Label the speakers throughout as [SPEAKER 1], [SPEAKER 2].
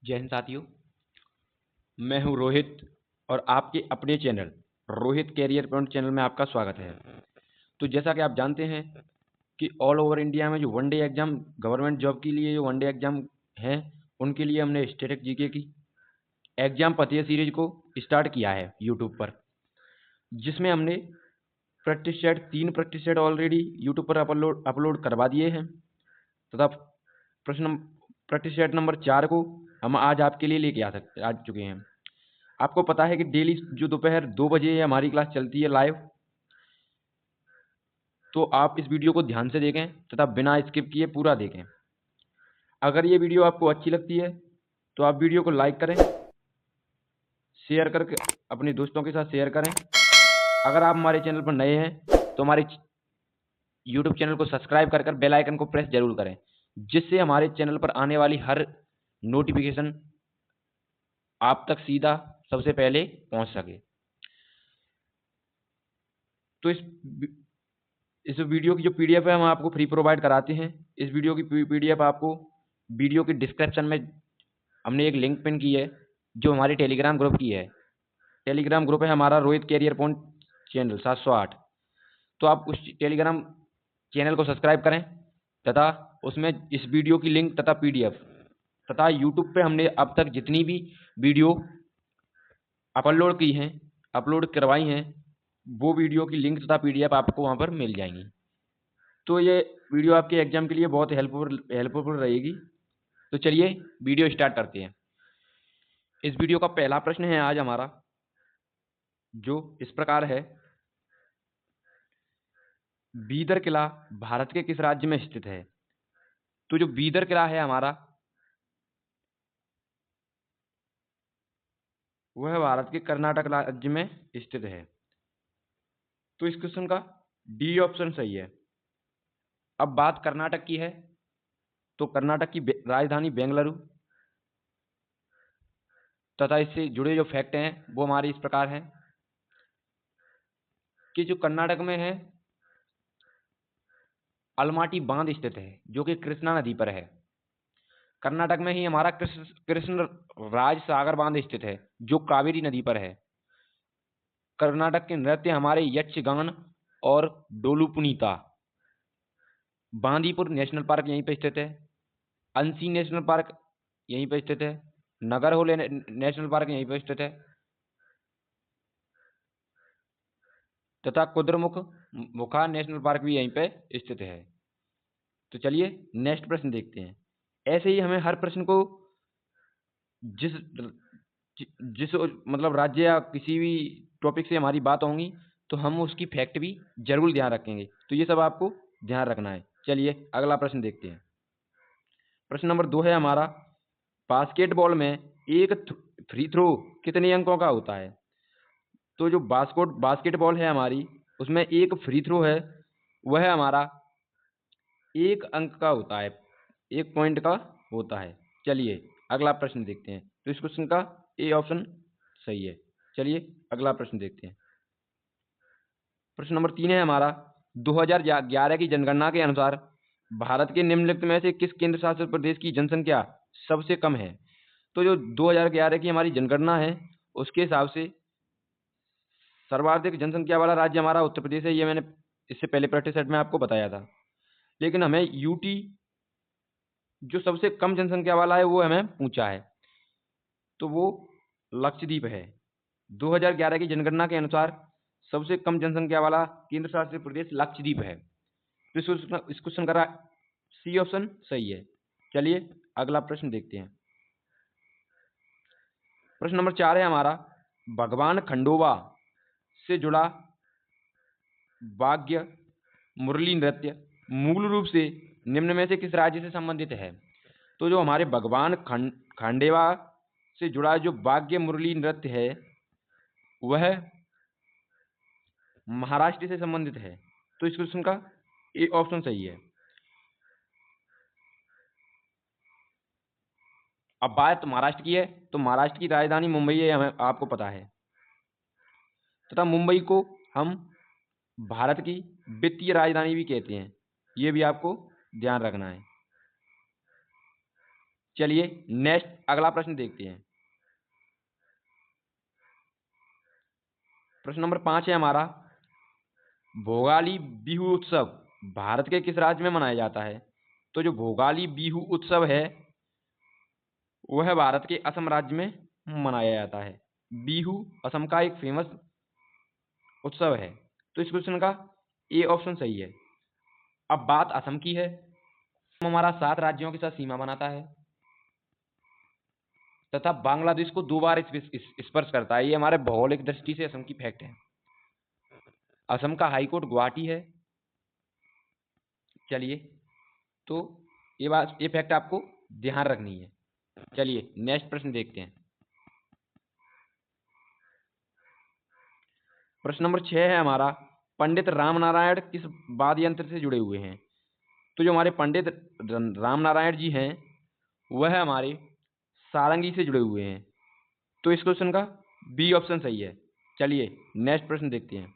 [SPEAKER 1] जय हिंद साथियों, मैं हूं रोहित और आपके अपने channel Rohit career point channel में आपका स्वागत है। तो जैसा कि आप जानते हैं कि ऑल ओवर इंडिया में जो वनडे एग्ज़ाम गवर्नमेंट जॉब के लिए जो वनडे एग्ज़ाम हैं, उनके लिए हमने स्टैटिक जीके की एग्ज़ाम पतिया सीरीज को स्टार्ट किया है यूट्यूब पर, जिसमें हमने practice set 3 practice set already YouTube पर अपलोड करवा दिए हैं तथा प्रैक्टिस सेट नंबर 4 को हम आज आपके लिए लेके आ चुके हैं। आपको पता है कि डेली जो दोपहर 2 बजे हमारी क्लास चलती है लाइव, तो आप इस वीडियो को ध्यान से देखें तथा बिना स्किप किए पूरा देखें। अगर ये वीडियो आपको अच्छी लगती है तो आप वीडियो को लाइक करें, शेयर करके अपने दोस्तों के साथ शेयर करें। अगर आप हमारे चैनल पर नए हैं तो हमारे यूट्यूब चैनल को सब्सक्राइब कर बेल आइकन को प्रेस जरूर करें, जिससे हमारे चैनल पर आने वाली हर नोटिफिकेशन आप तक सीधा सबसे पहले पहुंच सके। तो इस वीडियो की जो पीडीएफ है हम आपको फ्री प्रोवाइड कराते हैं। इस वीडियो की पीडीएफ आपको वीडियो के डिस्क्रिप्शन में हमने एक लिंक पिन की है, जो हमारे टेलीग्राम ग्रुप की है। टेलीग्राम ग्रुप है हमारा रोहित कैरियर पॉइंट चैनल 708। तो आप उस टेलीग्राम चैनल को सब्सक्राइब करें तथा उसमें इस वीडियो की लिंक तथा पीडीएफ तथा यूट्यूब पे हमने अब तक जितनी भी वीडियो अपलोड करवाई हैं, वो वीडियो की लिंक तथा पीडीएफ आपको वहाँ पर मिल जाएंगी। तो ये वीडियो आपके एग्जाम के लिए बहुत हेल्पफुल रहेगी। तो चलिए वीडियो स्टार्ट करते हैं। इस वीडियो का पहला प्रश्न है आज हमारा, जो इस प्रकार है। बीदर किला भारत के किस राज्य में स्थित है? तो जो बीदर किला है हमारा, वह भारत के कर्नाटक राज्य में स्थित है। तो इस क्वेश्चन का डी ऑप्शन सही है। अब बात कर्नाटक की है, तो कर्नाटक की राजधानी बेंगलुरु तथा इससे जुड़े जो फैक्ट हैं वो हमारे इस प्रकार हैं कि जो कर्नाटक में है, अलमाटी बांध स्थित है, जो कि कृष्णा नदी पर है। कर्नाटक में ही हमारा कृष्ण राज सागर बांध स्थित है, जो कावेरी नदी पर है। कर्नाटक के नृत्य हमारे यक्षगान और डोलुपुनीता। बांदीपुर नेशनल पार्क यहीं पर स्थित है। अंसी नेशनल पार्क यहीं पर स्थित है। नगरहोले नेशनल पार्क यहीं पर स्थित है तथा कुद्रेमुख नेशनल पार्क भी यहीं पे स्थित है। तो चलिए नेक्स्ट प्रश्न देखते हैं। ऐसे ही हमें हर प्रश्न को जिस जिस मतलब राज्य या किसी भी टॉपिक से हमारी बात होंगी तो हम उसकी फैक्ट भी जरूर ध्यान रखेंगे। तो ये सब आपको ध्यान रखना है। चलिए अगला प्रश्न देखते हैं। प्रश्न नंबर 2 है हमारा, बास्केटबॉल में एक फ्री थ्रो कितने अंकों का होता है? तो जो बास्केटबॉल है हमारी, उसमें एक फ्री थ्रो है, वह हमारा 1 अंक का होता है, 1 पॉइंट का होता है। चलिए अगला प्रश्न देखते हैं। तो इस क्वेश्चन का ए ऑप्शन सही है। चलिए अगला प्रश्न देखते हैं। प्रश्न नंबर 3 है हमारा, 2011 की जनगणना के अनुसार भारत के निम्नलिखित में से किस केंद्र शासित प्रदेश की जनसंख्या सबसे कम है? तो जो 2011 की हमारी जनगणना है, उसके हिसाब से सर्वाधिक जनसंख्या वाला राज्य हमारा उत्तर प्रदेश है। ये मैंने इससे पहले प्रैक्टिस सेट में आपको बताया था। लेकिन हमें यूटी जो सबसे कम जनसंख्या वाला है वो हमें पूछा है, तो वो लक्षद्वीप है। 2011 की जनगणना के अनुसार सबसे कम जनसंख्या वाला केंद्र शासित प्रदेश लक्षद्वीप है। तो इस क्वेश्चन का सी ऑप्शन सही है। चलिए अगला प्रश्न देखते हैं। प्रश्न नंबर 4 है हमारा, भगवान खंडोबा से जुड़ा वाद्य मुरली नृत्य मूल रूप से निम्न में से किस राज्य से संबंधित है? तो जो हमारे भगवान खांडेवा से जुड़ा जो वाद्य मुरली नृत्य है, वह महाराष्ट्र से संबंधित है। तो इस क्वेश्चन का ए ऑप्शन सही है। अब बात महाराष्ट्र की है, तो महाराष्ट्र की राजधानी मुंबई है, हमें आपको पता है तथा मुंबई को हम भारत की वित्तीय राजधानी भी कहते हैं। ये भी आपको ध्यान रखना है। चलिए नेक्स्ट अगला प्रश्न देखते हैं। प्रश्न नंबर 5 है हमारा, भोगाली बिहू उत्सव भारत के किस राज्य में मनाया जाता है? तो जो भोगाली बिहू उत्सव है वह भारत के असम राज्य में मनाया जाता है। बिहू असम का एक फेमस उत्सव है। तो इस क्वेश्चन का ए ऑप्शन सही है। अब बात असम की है। हमारा 7 राज्यों के साथ सीमा बनाता है तथा बांग्लादेश को 2 बार स्पर्श करता है। ये हमारे भौगोलिक दृष्टि से असम की फैक्ट है। असम का हाईकोर्ट गुवाहाटी है। चलिए, तो ये फैक्ट आपको ध्यान रखनी है। चलिए नेक्स्ट प्रश्न देखते हैं। प्रश्न नंबर 6 है हमारा, पंडित रामनारायण किस वाद्य यंत्र से जुड़े हुए हैं? तो जो हमारे पंडित रामनारायण जी हैं वह हमारे सारंगी से जुड़े हुए हैं। तो इस क्वेश्चन का बी ऑप्शन सही है। चलिए नेक्स्ट प्रश्न देखते हैं।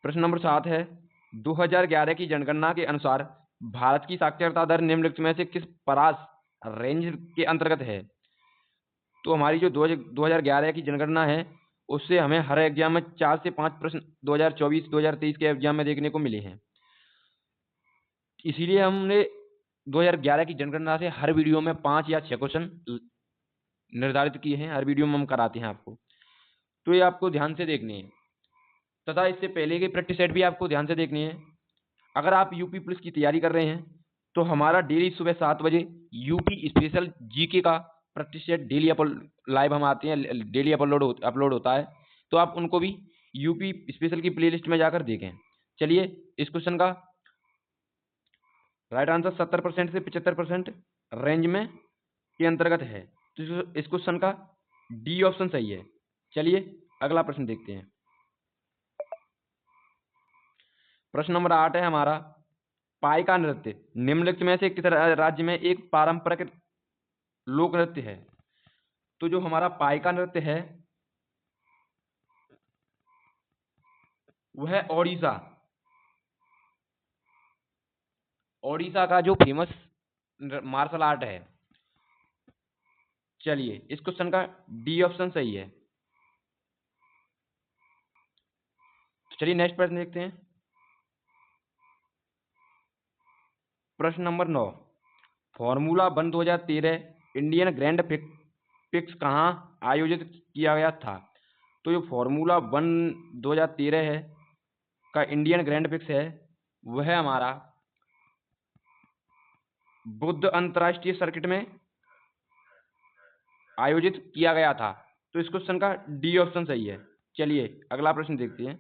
[SPEAKER 1] प्रश्न नंबर 7 है, 2011 की जनगणना के अनुसार भारत की साक्षरता दर निम्नलिखित में से किस परास रेंज के अंतर्गत है? तो हमारी जो 2011 की जनगणना है उससे हमें हर एग्जाम में 4 से 5 प्रश्न 2024-2023 के एग्जाम में देखने को मिले हैं। इसीलिए हमने 2011 की जनगणना से हर वीडियो में 5 या 6 क्वेश्चन निर्धारित किए हैं। हर वीडियो में हम कराते हैं आपको, तो ये आपको ध्यान से देखने हैं तथा इससे पहले की प्रैक्टिस सेट भी आपको ध्यान से देखनी है। अगर आप यूपी पुलिस की तैयारी कर रहे हैं तो हमारा डेली सुबह 7 बजे यूपी स्पेशल जीके का प्रैक्टिस सेट डेली लाइव हम आते हैं, डेली अपलोड होता है। तो आप उनको भी यूपी स्पेशल की प्लेलिस्ट में जाकर देखें। चलिए, इस क्वेश्चन का राइट आंसर 70% से 75% रेंज में के अंतर्गत है। तो इस क्वेश्चन का डी ऑप्शन सही है। चलिए अगला प्रश्न देखते हैं। प्रश्न नंबर 8 है हमारा, पाइका नृत्य निम्नलिखित में से किस राज्य में एक पारंपरिक लोक नृत्य है? तो जो हमारा पाइका नृत्य है वह ओडिशा का जो फेमस मार्शल आर्ट है। चलिए, इस क्वेश्चन का डी ऑप्शन सही है। चलिए नेक्स्ट प्रश्न देखते हैं। प्रश्न number 9, formula 1 2013 Indian grand prix कहाँ आयोजित किया गया था? तो जो फॉर्मूला 1 2013 है का इंडियन ग्रैंड प्रिक्स है वह हमारा बुद्ध अंतरराष्ट्रीय सर्किट में आयोजित किया गया था। तो इस क्वेश्चन का डी ऑप्शन सही है। चलिए अगला प्रश्न देखते हैं।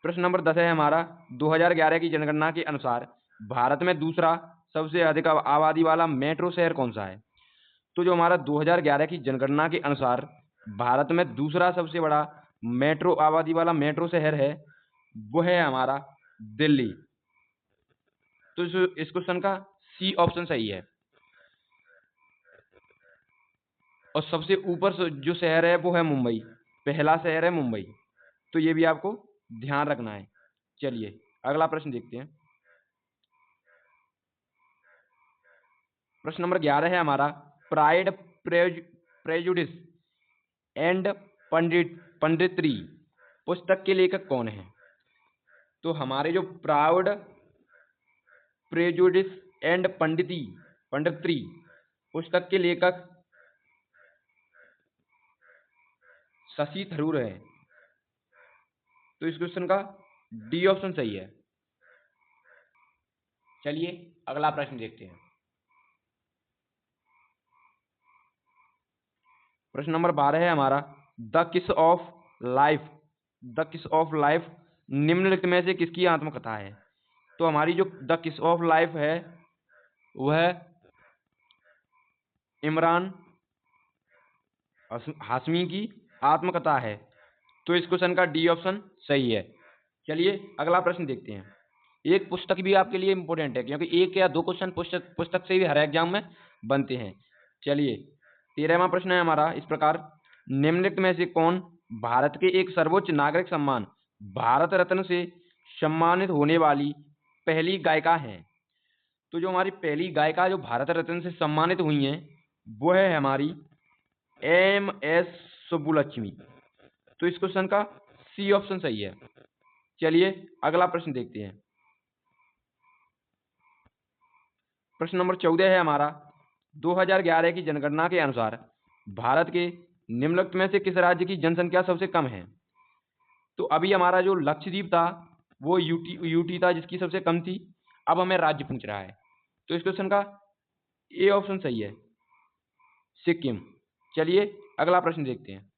[SPEAKER 1] प्रश्न नंबर 10 है हमारा, 2011 की जनगणना के अनुसार भारत में दूसरा सबसे अधिक आबादी वाला मेट्रो शहर कौन सा है? तो जो हमारा 2011 की जनगणना के अनुसार भारत में दूसरा सबसे बड़ा मेट्रो आबादी वाला मेट्रो शहर है वो है हमारा दिल्ली। तो इस क्वेश्चन का सी ऑप्शन सही है। और सबसे ऊपर जो शहर है वो है मुंबई, पहला शहर है मुंबई। तो ये भी आपको ध्यान रखना है। चलिए अगला प्रश्न देखते हैं। प्रश्न नंबर 11 है हमारा, प्राइड प्रेजुडिस एंड पंडितरी पुस्तक के लेखक कौन है? तो हमारे जो प्राउड प्रेजुडिस एंड पंडितरी पुस्तक के लेखक शशि थरूर है। तो इस क्वेश्चन का डी ऑप्शन सही है। चलिए अगला प्रश्न देखते हैं। प्रश्न नंबर 12 है हमारा, द किस ऑफ लाइफ निम्नलिखित में से किसकी आत्मकथा है? तो हमारी जो द किस ऑफ लाइफ है वह इमरान हाशमी की आत्मकथा है। तो इस क्वेश्चन का डी ऑप्शन सही है। चलिए अगला प्रश्न देखते हैं। एक पुस्तक भी आपके लिए इंपॉर्टेंट है क्योंकि 1 या 2 क्वेश्चन पुस्तक से भी हर एग्जाम में बनते हैं। चलिए 13वां प्रश्न है हमारा इस प्रकार, निम्नलिखित में से कौन भारत के एक सर्वोच्च नागरिक सम्मान भारत रत्न से सम्मानित होने वाली पहली गायिका हैं। तो जो हमारी पहली गायिका जो भारत रत्न से सम्मानित हुई हैं वो है हमारी एम.एस. सुब्बुलक्ष्मी। तो इस क्वेश्चन का सी ऑप्शन सही है। चलिए अगला प्रश्न देखते हैं। प्रश्न नंबर 14 है हमारा, 2011 की जनगणना के अनुसार भारत के निम्नलिखित में से किस राज्य की जनसंख्या सबसे कम है? तो अभी हमारा जो लक्षद्वीप था वो यूटी था जिसकी सबसे कम थी। अब हमें राज्य पूछ रहा है, तो इस क्वेश्चन का ए ऑप्शन सही है, सिक्किम। चलिए अगला प्रश्न देखते हैं।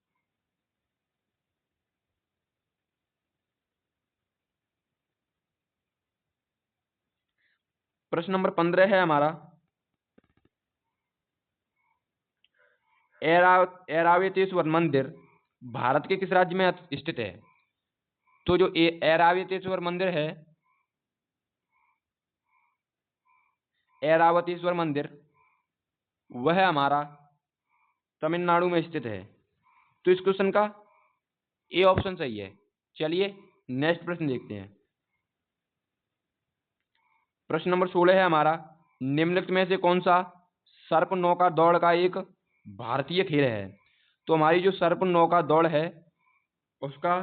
[SPEAKER 1] प्रश्न नंबर 15 है हमारा, ऐरावतेश्वर मंदिर भारत के किस राज्य में स्थित है? तो जो ऐरावतेश्वर मंदिर है, ऐरावतेश्वर मंदिर वह हमारा तमिलनाडु में स्थित है। तो इस क्वेश्चन का ए ऑप्शन सही है। चलिए नेक्स्ट प्रश्न देखते हैं। प्रश्न नंबर 16 है हमारा, निम्नलिखित में से कौन सा सर्प नौका दौड़ का एक भारतीय खेल है? तो हमारी जो सर्प नौका दौड़ है उसका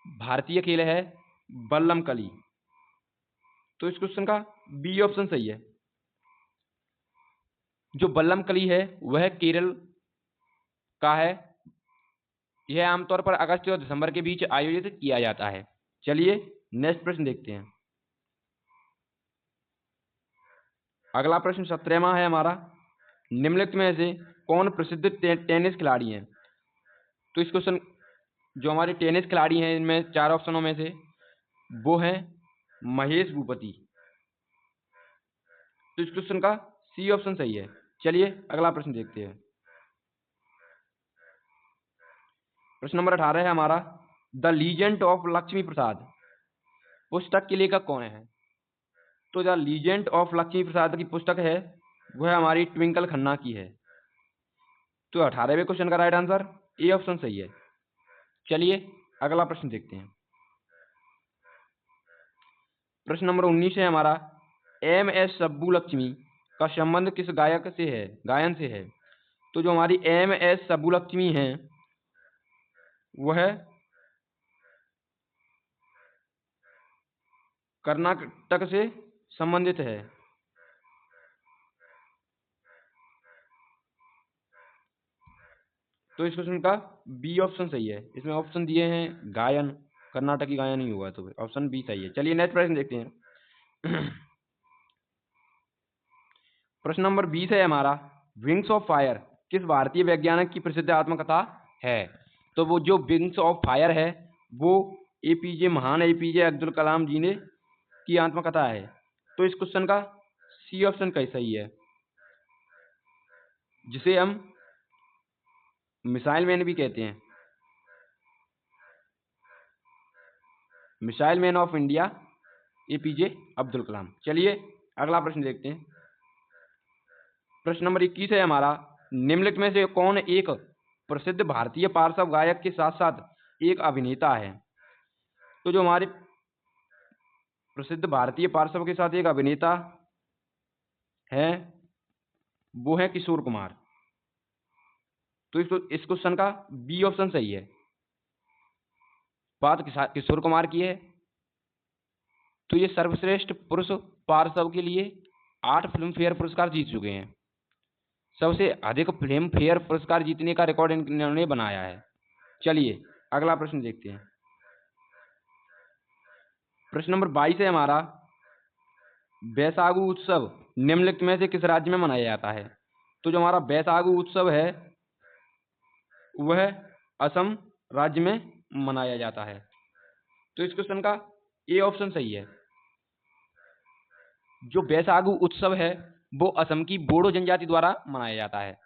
[SPEAKER 1] भारतीय खेल है बल्लम कली। तो इस क्वेश्चन का बी ऑप्शन सही है। जो बल्लम कली है वह केरल का है। यह आमतौर पर अगस्त और दिसंबर के बीच आयोजित किया जाता है। चलिए नेक्स्ट प्रश्न देखते हैं। अगला प्रश्न 17वां है हमारा, निम्नलिखित में से कौन प्रसिद्ध टेनिस खिलाड़ी हैं? तो इस क्वेश्चन जो हमारे टेनिस खिलाड़ी हैं इनमें 4 ऑप्शनों में से वो हैं महेश भूपति। तो इस क्वेश्चन का सी ऑप्शन सही है। चलिए अगला प्रश्न देखते हैं। प्रश्न नंबर 18 है हमारा, द लीजेंड ऑफ लक्ष्मी प्रसाद पुस्तक के लेखक कौन है? तो द लीजेंड ऑफ लक्ष्मी प्रसाद की पुस्तक है वह हमारी ट्विंकल खन्ना की है। तो 18वें क्वेश्चन का राइट आंसर ए ऑप्शन सही है। चलिए अगला प्रश्न देखते हैं। प्रश्न नंबर 19 है हमारा, एम.एस. सुब्बुलक्ष्मी का संबंध किस गायक से है, गायन से है? तो जो हमारी एम.एस. सुब्बुलक्ष्मी हैं वह कर्नाटक से संबंधित है। तो इस क्वेश्चन का बी ऑप्शन सही है। इसमें ऑप्शन दिए हैं गायन, कर्नाटकी गायन ही होगा, तो ऑप्शन बी सही है। चलिए नेक्स्ट प्रश्न देखते हैं। प्रश्न नंबर 20 है हमारा, विंग्स ऑफ फायर किस भारतीय वैज्ञानिक की प्रसिद्ध आत्मकथा है? तो वो जो विंग्स ऑफ फायर है वो महान एपीजे अब्दुल कलाम जी ने की आत्मकथा है। तो इस क्वेश्चन का सी ऑप्शन का सही है, जिसे हम मिसाइल मैन भी कहते हैं, missile man of India APJ Abdul Kalam. चलिए अगला प्रश्न देखते हैं। प्रश्न नंबर 21 है हमारा, निम्नलिखित में से कौन एक प्रसिद्ध भारतीय पार्श्व गायक के साथ साथ एक अभिनेता है? तो जो हमारे प्रसिद्ध भारतीय पार्श्व के साथ एक अभिनेता है वो है किशोर कुमार। तो इस क्वेश्चन का बी ऑप्शन सही है। बात किशोर कुमार की है तो ये सर्वश्रेष्ठ पुरुष पार्श्व के लिए 8 फिल्म फेयर पुरस्कार जीत चुके हैं। सबसे अधिक फिल्म फेयर पुरस्कार जीतने का रिकॉर्ड इन्होंने बनाया है। चलिए अगला प्रश्न देखते हैं। प्रश्न नंबर 22 है हमारा, बैसागु उत्सव निम्नलिखित में से किस राज्य में मनाया जाता है? तो जो हमारा बैसागु उत्सव है वह असम राज्य में मनाया जाता है। तो इस क्वेश्चन का ए ऑप्शन सही है। जो बैसागु उत्सव है वो असम की बोडो जनजाति द्वारा मनाया जाता है।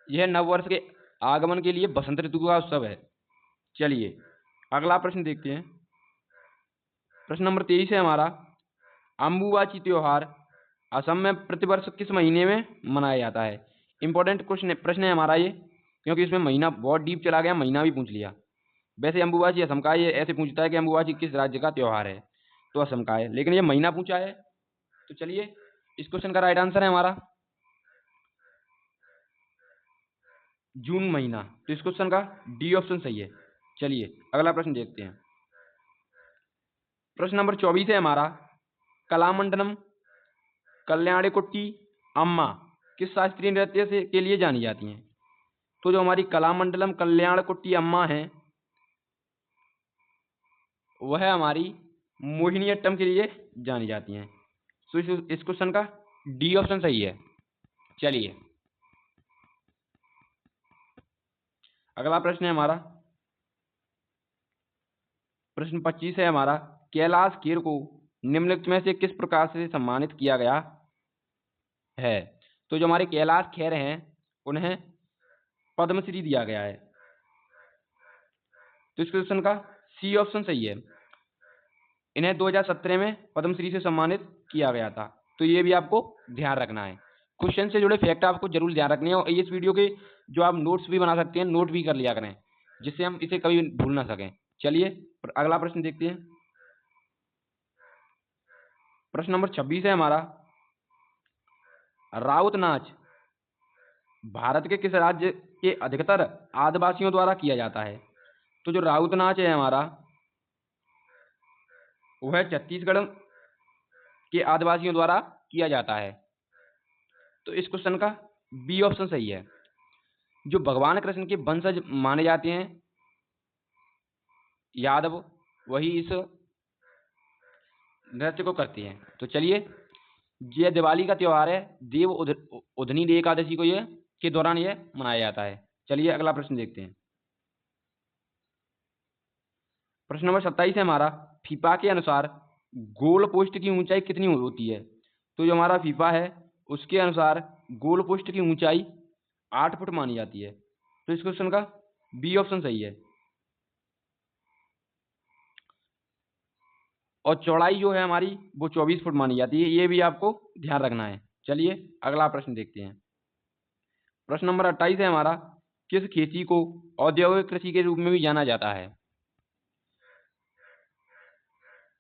[SPEAKER 1] यह नववर्ष के आगमन के लिए बसंत ऋतु का उत्सव है। चलिए अगला प्रश्न देखते हैं। प्रश्न नंबर 23 है हमारा, अम्बुबाची त्योहार असम में प्रतिवर्ष किस महीने में मनाया जाता है? इंपॉर्टेंट प्रश्न है हमारा ये, क्योंकि इसमें महीना बहुत डीप चला गया, महीना भी पूछ लिया। वैसे अम्बुबाची असम का, ये ऐसे पूछता है कि अम्बुबाची किस राज्य का त्योहार है? तो असम का है, लेकिन ये महीना पूछा है। तो चलिए इस क्वेश्चन का राइट आंसर है हमारा जून महीना। तो इस क्वेश्चन का डी ऑप्शन सही है। चलिए अगला प्रश्न देखते हैं। प्रश्न नंबर 24 है हमारा, कलामंडलम कल्याणीकुट्टी अम्मा किस शास्त्रीय नृत्य से के लिए जानी जाती हैं? तो जो हमारी कलामंडलम कल्याणकुट्टी अम्मा है वह हमारी मोहिनीअट्टम के लिए जानी जाती हैं। तो इस क्वेश्चन का डी ऑप्शन सही है। चलिए अगला प्रश्न है हमारा, प्रश्न 25 है हमारा, कैलाश खेर को निम्नलिखित में से किस प्रकार से सम्मानित किया गया है? तो जो हमारे कैलाश खेर हैं उन्हें पद्मश्री दिया गया है। तो इस क्वेश्चन का सी ऑप्शन सही है। इन्हें 2017 में पद्मश्री से सम्मानित किया गया था। तो ये भी आपको ध्यान रखना है। क्वेश्चन से जुड़े फैक्ट आपको जरूर ध्यान रखने हैं और इस वीडियो के जो आप नोट्स भी बना सकते हैं, नोट भी कर लिया करें, जिससे हम इसे कभी भूल ना सकें। चलिए अगला प्रश्न देखते हैं। प्रश्न नंबर 26 है हमारा, राउत नाच भारत के किस राज्य के अधिकतर आदिवासियों द्वारा किया जाता है? तो जो राउत नाच है हमारा वह छत्तीसगढ़ के आदिवासियों द्वारा किया जाता है। तो इस क्वेश्चन का बी ऑप्शन सही है। जो भगवान कृष्ण के वंशज माने जाते हैं यादव, वही इस नृत्य को करते हैं। तो चलिए ये दिवाली का त्योहार है, देव उधनी एकादशी को ये के दौरान ये मनाया जाता है। चलिए अगला प्रश्न देखते हैं। प्रश्न नंबर 27 है हमारा, फीफा के अनुसार गोल पोस्ट की ऊंचाई कितनी होती है? तो जो हमारा फीफा है उसके अनुसार गोल पोस्ट की ऊंचाई 8 फुट मानी जाती है। तो इस क्वेश्चन का बी ऑप्शन सही है। और चौड़ाई जो है हमारी वो 24 फुट मानी जाती है। ये भी आपको ध्यान रखना है। चलिए अगला प्रश्न देखते हैं। प्रश्न नंबर 28 है हमारा, किस खेती को औद्योगिक कृषि के रूप में भी जाना जाता है?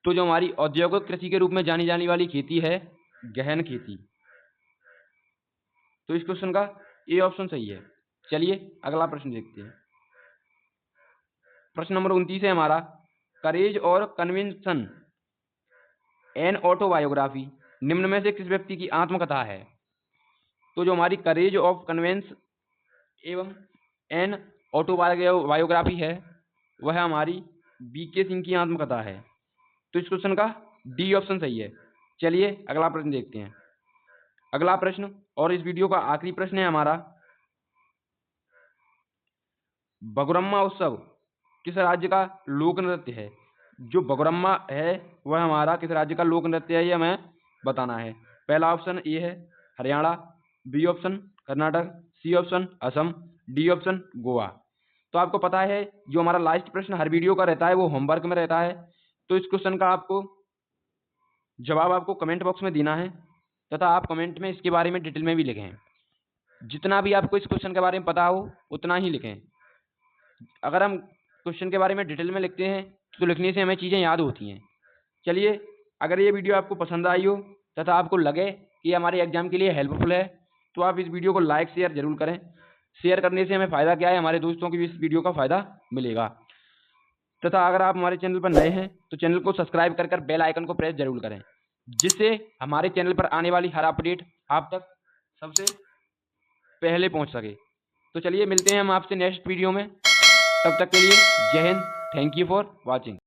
[SPEAKER 1] तो जो हमारी औद्योगिक कृषि के रूप में जानी जाने वाली खेती है गहन खेती। तो इस क्वेश्चन का ए ऑप्शन सही है। चलिए अगला प्रश्न देखते हैं। प्रश्न नंबर 29 है हमारा, करेज और कन्विंसन एन ऑटोबायोग्राफी निम्न में से किस व्यक्ति की आत्मकथा है? तो जो हमारी करेज ऑफ कन्वेंस एवं एन ऑटोबायोग्राफी है वह हमारी बीके सिंह की आत्मकथा है। तो इस क्वेश्चन का डी ऑप्शन सही है। चलिए अगला प्रश्न देखते हैं। अगला प्रश्न और इस वीडियो का आखिरी प्रश्न है हमारा, बगुरम्मा उत्सव किस राज्य का लोक नृत्य है? जो बगुरम्मा है वह हमारा किस राज्य का लोक नृत्य है ये हमें बताना है। पहला ऑप्शन ए है Haryana, B option Karnataka, C option Assam, D option Goa. तो आपको पता है जो हमारा लास्ट प्रश्न हर वीडियो का रहता है वो होमवर्क में रहता है। तो इस क्वेश्चन का आपको जवाब आपको कमेंट बॉक्स में देना है तथा आप कमेंट में इसके बारे में डिटेल में भी लिखें। जितना भी आपको इस क्वेश्चन के बारे में पता हो उतना ही लिखें। अगर हम क्वेश्चन के बारे में डिटेल में लिखते हैं तो लिखने से हमें चीज़ें याद होती हैं। चलिए अगर ये वीडियो आपको पसंद आई हो तथा आपको लगे कि हमारे एग्जाम के लिए हेल्पफुल है तो आप इस वीडियो को लाइक शेयर जरूर करें। शेयर करने से हमें फ़ायदा क्या है, हमारे दोस्तों को भी इस वीडियो का फ़ायदा मिलेगा। तथा अगर आप हमारे चैनल पर नए हैं तो चैनल को सब्सक्राइब कर बेल आइकन को प्रेस जरूर करें, जिससे हमारे चैनल पर आने वाली हर अपडेट आप तक सबसे पहले पहुंच सके। तो चलिए मिलते हैं हम आपसे नेक्स्ट वीडियो में। तब तक के लिए जय Hind. Thank you for watching.